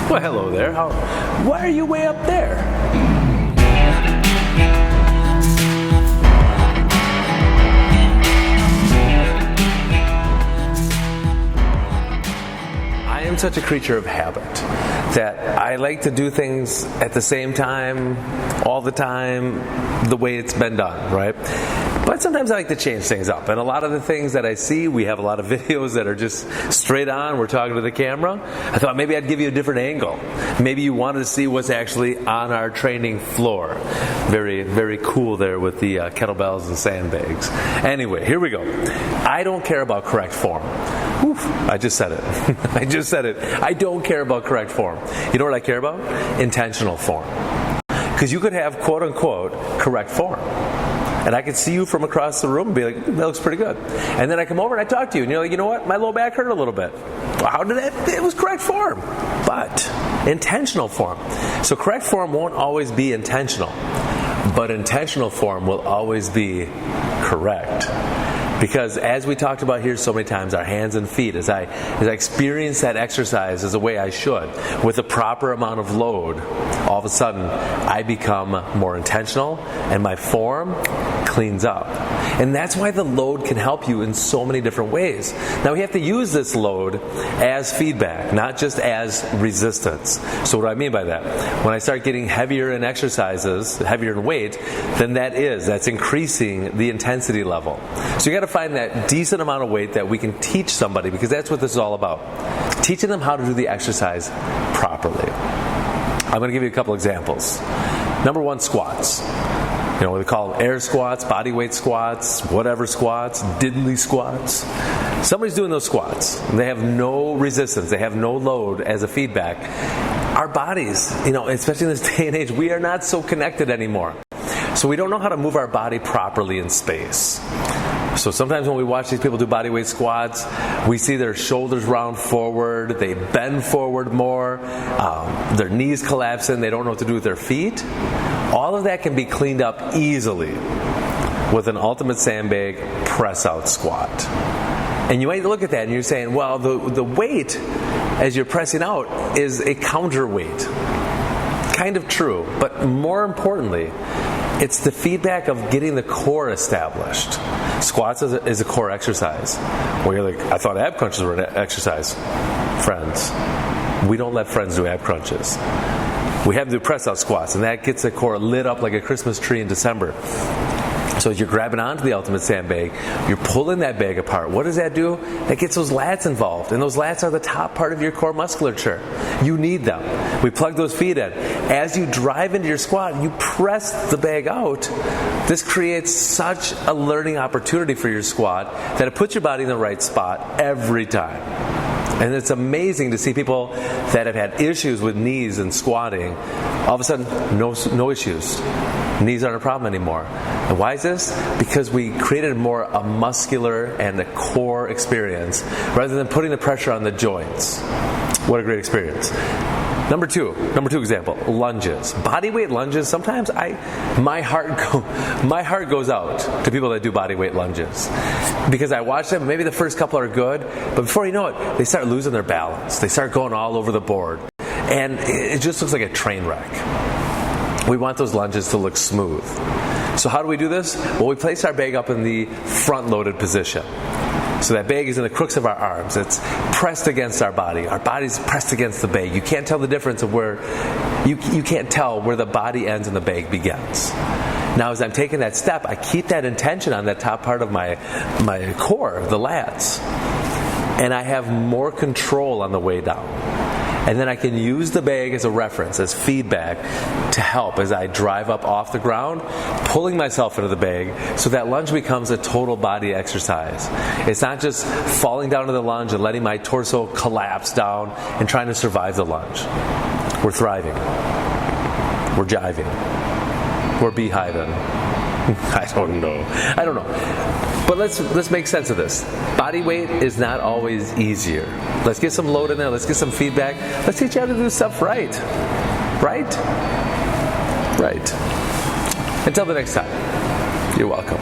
Well, hello there. Why are you way up there? I am such a creature of habit that I like to do things at the same time, all the time, the way it's been done, right? But sometimes I like to change things up. And a lot of the things that I see, we have a lot of videos that are just straight on. We're talking to the camera. I thought maybe I'd give you a different angle. Maybe you wanted to see what's actually on our training floor. Very, very cool there with the kettlebells and sandbags. Anyway, here we go. I don't care about correct form. Oof, I just said it. I don't care about correct form. You know what I care about? Intentional form. Because you could have, quote unquote, correct form. And I could see you from across the room and be like, that looks pretty good. And then I come over and I talk to you, and you're like, you know what? My low back hurt a little bit. Well, how did that? It was correct form. But intentional form. So correct form won't always be intentional. But intentional form will always be correct. Because as we talked about here so many times, our hands and feet, as I experience that exercise as the way I should, with the proper amount of load, all of a sudden I become more intentional and my form cleans up. And that's why the load can help you in so many different ways. Now we have to use this load as feedback, not just as resistance. So what do I mean by that? When I start getting heavier in exercises, heavier in weight, then that's increasing the intensity level. So you got to find that decent amount of weight that we can teach somebody, because that's what this is all about. Teaching them how to do the exercise properly. I'm going to give you a couple examples. Number one, squats. You know, we call them air squats, body weight squats, whatever squats, diddly squats. Somebody's doing those squats. They have no resistance. They have no load as a feedback. Our bodies, especially in this day and age, we are not so connected anymore. So we don't know how to move our body properly in space. So sometimes when we watch these people do bodyweight squats, we see their shoulders round forward, they bend forward more, their knees collapse in, they don't know what to do with their feet. All of that can be cleaned up easily with an ultimate sandbag press-out squat. And you might look at that and you're saying, well, the weight as you're pressing out is a counterweight. Kind of true, but more importantly, it's the feedback of getting the core established. Squats is a core exercise. Well, you're like, I thought ab crunches were an exercise. Friends, we don't let friends do ab crunches. We have to do press-out squats, and that gets the core lit up like a Christmas tree in December. So as you're grabbing onto the ultimate sandbag, you're pulling that bag apart. What does that do? That gets those lats involved, and those lats are the top part of your core musculature. You need them. We plug those feet in. As you drive into your squat, you press the bag out. This creates such a learning opportunity for your squat that it puts your body in the right spot every time. And it's amazing to see people that have had issues with knees and squatting, all of a sudden, no issues. Knees aren't a problem anymore. And why is this? Because we created more a muscular and a core experience rather than putting the pressure on the joints. What a great experience. Number two example, lunges. Bodyweight lunges, sometimes my heart goes out to people that do bodyweight lunges. Because I watch them, maybe the first couple are good, but before you know it, they start losing their balance. They start going all over the board. And it just looks like a train wreck. We want those lunges to look smooth. So how do we do this? Well, we place our bag up in the front-loaded position. So that bag is in the crooks of our arms. It's pressed against our body. Our body's pressed against the bag. You can't tell the difference of where you can't tell where the body ends and the bag begins. Now, as I'm taking that step, I keep that intention on that top part of my core, the lats, and I have more control on the way down. And then I can use the bag as a reference, as feedback, to help as I drive up off the ground, pulling myself into the bag so that lunge becomes a total body exercise. It's not just falling down to the lunge and letting my torso collapse down and trying to survive the lunge. We're thriving. We're jiving. We're beehiving. I don't know. But let's make sense of this. Body weight is not always easier. Let's get some load in there. Let's get some feedback. Let's teach you how to do stuff right. Right? Right. Until the next time, you're welcome.